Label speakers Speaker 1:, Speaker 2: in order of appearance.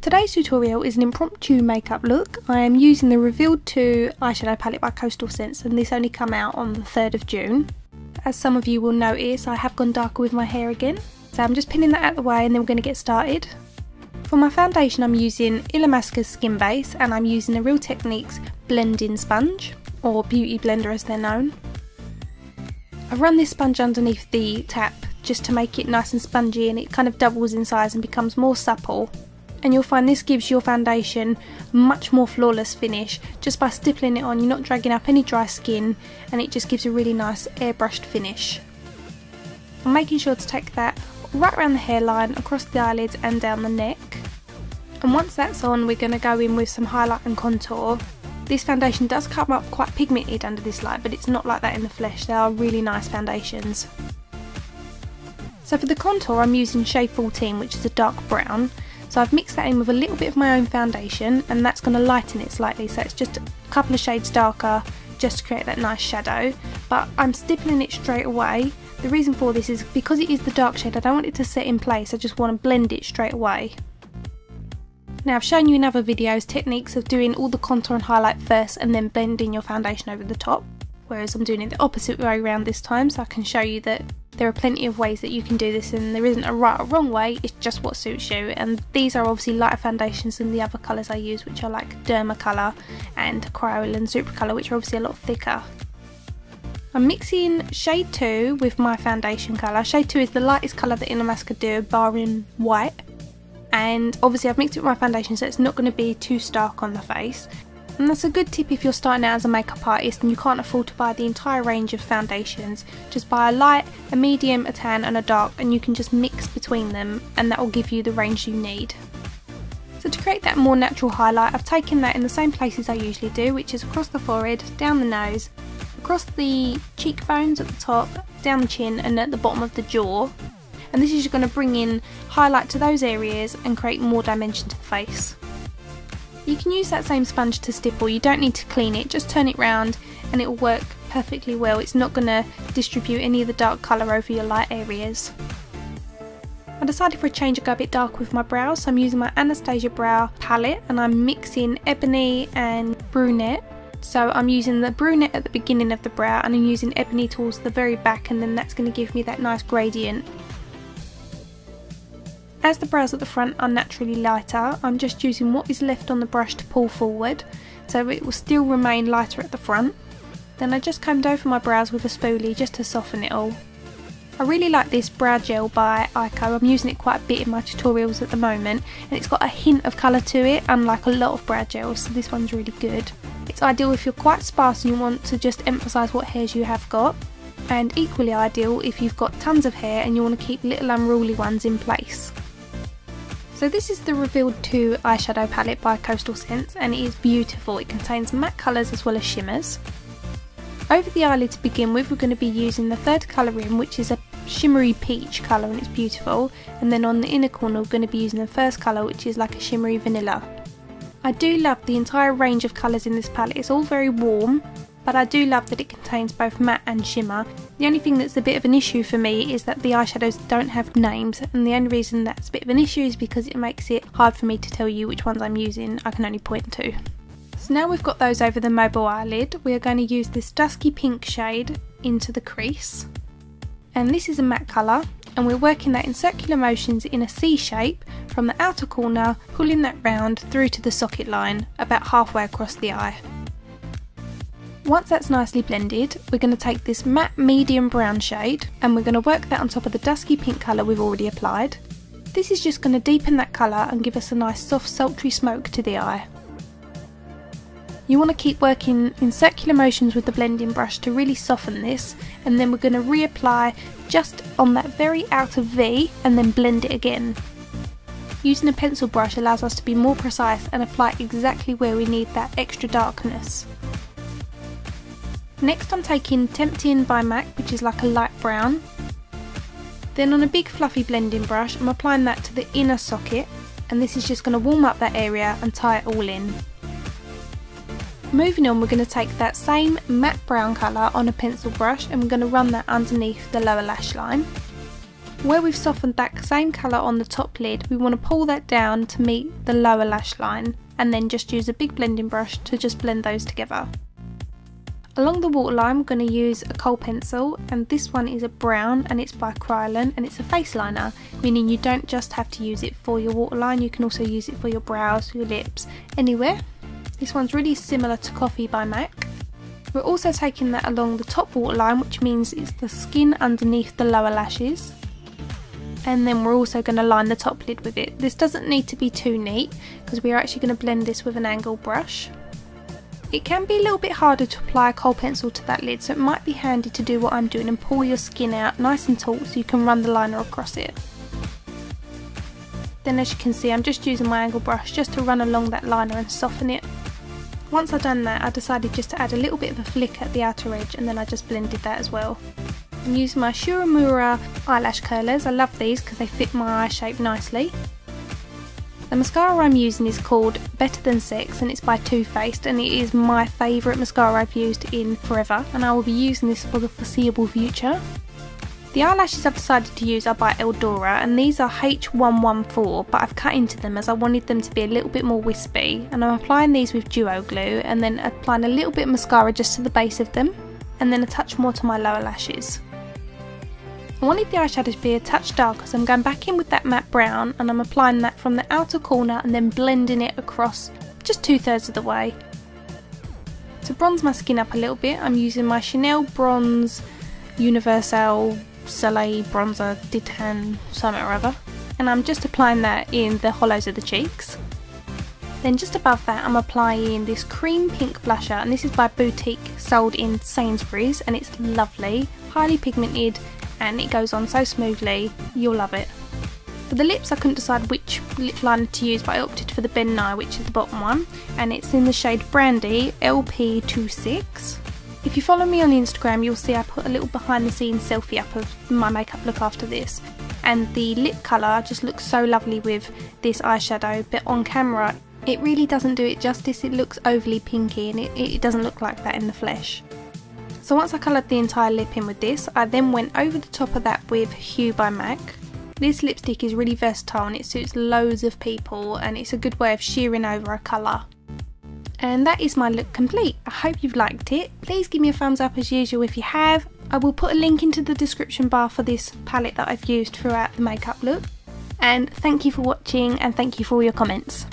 Speaker 1: Today's tutorial is an impromptu makeup look. I am using the Revealed 2 eyeshadow palette by Costal and this only came out on the 3rd of June. As some of you will notice, I have gone darker with my hair again. So I'm just pinning that out of the way and then we're going to get started. For my foundation I'm using Illamasqua's Skin Base and I'm using the Real Techniques blending sponge, or beauty blender as they're known. I've run this sponge underneath the tap just to make it nice and spongy, and it kind of doubles in size and becomes more supple. And you'll find this gives your foundation a much more flawless finish just by stippling it on. You're not dragging up any dry skin and it just gives a really nice airbrushed finish. I'm making sure to take that right around the hairline, across the eyelids and down the neck. And once that's on, we're going to go in with some highlight and contour. This foundation does come up quite pigmented under this light, but it's not like that in the flesh. They are really nice foundations. So for the contour I'm using shade 14, which is a dark brown. So I've mixed that in with a little bit of my own foundation and that's going to lighten it slightly, so it's just a couple of shades darker just to create that nice shadow. But I'm stippling it straight away. The reason for this is because it is the dark shade, I don't want it to set in place, I just want to blend it straight away. Now I've shown you in other videos techniques of doing all the contour and highlight first and then blending your foundation over the top, whereas I'm doing it the opposite way around this time, so I can show you that there are plenty of ways that you can do this and there isn't a right or wrong way, it's just what suits you. And these are obviously lighter foundations than the other colours I use, which are like Derma Colour and Kryolan Super Colour, which are obviously a lot thicker. I'm mixing shade 2 with my foundation colour. Shade 2 is the lightest colour that Illamasqua do, barring white. And obviously I've mixed it with my foundation so it's not going to be too stark on the face. And that's a good tip if you're starting out as a makeup artist and you can't afford to buy the entire range of foundations. Just buy a light, a medium, a tan and a dark, and you can just mix between them and that will give you the range you need. So to create that more natural highlight, I've taken that in the same places I usually do, which is across the forehead, down the nose, across the cheekbones at the top, down the chin and at the bottom of the jaw. And this is just going to bring in highlight to those areas and create more dimension to the face. You can use that same sponge to stipple, you don't need to clean it, just turn it round and it will work perfectly well. It's not going to distribute any of the dark colour over your light areas. I decided for a change to go a bit dark with my brows, so I'm using my Anastasia brow palette and I'm mixing Ebony and Brunette. So I'm using the Brunette at the beginning of the brow and I'm using Ebony towards the very back, and then that's going to give me that nice gradient. As the brows at the front are naturally lighter, I'm just using what is left on the brush to pull forward, so it will still remain lighter at the front. Then I just combed over my brows with a spoolie just to soften it all. I really like this brow gel by Eyeko. I'm using it quite a bit in my tutorials at the moment, and it's got a hint of colour to it, unlike a lot of brow gels, so this one's really good. It's ideal if you're quite sparse and you want to just emphasise what hairs you have got, and equally ideal if you've got tons of hair and you want to keep little unruly ones in place. So this is the Revealed 2 eyeshadow palette by Costal and it is beautiful. It contains matte colours as well as shimmers. Over the eyelid to begin with, we're going to be using the third colour in, which is a shimmery peach colour and it's beautiful. And then on the inner corner we're going to be using the first colour, which is like a shimmery vanilla. I do love the entire range of colours in this palette. It's all very warm, but I do love that it contains both matte and shimmer. The only thing that's a bit of an issue for me is that the eyeshadows don't have names, and the only reason that's a bit of an issue is because it makes it hard for me to tell you which ones I'm using. I can only point to. So now we've got those over the mobile eyelid, we are going to use this dusky pink shade into the crease. And this is a matte colour, and we're working that in circular motions in a C shape from the outer corner, pulling that round through to the socket line, about halfway across the eye. Once that's nicely blended, we're going to take this matte medium brown shade and we're going to work that on top of the dusky pink colour we've already applied. This is just going to deepen that colour and give us a nice soft sultry smoke to the eye. You want to keep working in circular motions with the blending brush to really soften this, and then we're going to reapply just on that very outer V and then blend it again. Using a pencil brush allows us to be more precise and apply exactly where we need that extra darkness. Next I'm taking Tempting by MAC, which is like a light brown. Then on a big fluffy blending brush I'm applying that to the inner socket, and this is just going to warm up that area and tie it all in. Moving on, we're going to take that same matte brown colour on a pencil brush and we're going to run that underneath the lower lash line. Where we've softened that same colour on the top lid, we want to pull that down to meet the lower lash line, and then just use a big blending brush to just blend those together. Along the waterline, we're going to use a Kohl pencil, and this one is a brown and it's by Kryolan, and it's a face liner, meaning you don't just have to use it for your waterline, you can also use it for your brows, your lips, anywhere. This one's really similar to Coffee by MAC. We're also taking that along the top waterline, which means it's the skin underneath the lower lashes. And then we're also going to line the top lid with it. This doesn't need to be too neat because we're actually going to blend this with an angled brush. It can be a little bit harder to apply a Kohl pencil to that lid, so it might be handy to do what I'm doing and pull your skin out nice and taut so you can run the liner across it. Then as you can see, I'm just using my angled brush just to run along that liner and soften it. Once I've done that, I decided just to add a little bit of a flick at the outer edge, and then I just blended that as well. I'm using my Uemura eyelash curlers. I love these because they fit my eye shape nicely. The mascara I'm using is called Better Than Sex, and it's by Too Faced, and it is my favourite mascara I've used in forever, and I will be using this for the foreseeable future. The eyelashes I've decided to use are by Eldora, and these are H114, but I've cut into them as I wanted them to be a little bit more wispy, and I'm applying these with duo glue and then applying a little bit of mascara just to the base of them, and then a touch more to my lower lashes. I wanted the eyeshadow to be a touch darker, so I'm going back in with that matte brown and I'm applying that from the outer corner and then blending it across just 2/3 of the way. To bronze my skin up a little bit, I'm using my Chanel Bronze Universal Soleil Bronzer Ditan something or other, and I'm just applying that in the hollows of the cheeks. Then just above that I'm applying this cream pink blusher, and this is by Boutique, sold in Sainsburys, and it's lovely, highly pigmented, and it goes on so smoothly, you'll love it. For the lips I couldn't decide which lip liner to use, but I opted for the Ben Nye, which is the bottom one, and it's in the shade Brandy LP26. If you follow me on Instagram, you'll see I put a little behind the scenes selfie up of my makeup look after this, and the lip colour just looks so lovely with this eyeshadow, but on camera it really doesn't do it justice. It looks overly pinky and it doesn't look like that in the flesh. So once I coloured the entire lip in with this, I then went over the top of that with Hue by MAC. This lipstick is really versatile and it suits loads of people, and it's a good way of shearing over a colour. And that is my look complete. I hope you've liked it. Please give me a thumbs up as usual if you have. I will put a link into the description bar for this palette that I've used throughout the makeup look. And thank you for watching, and thank you for all your comments.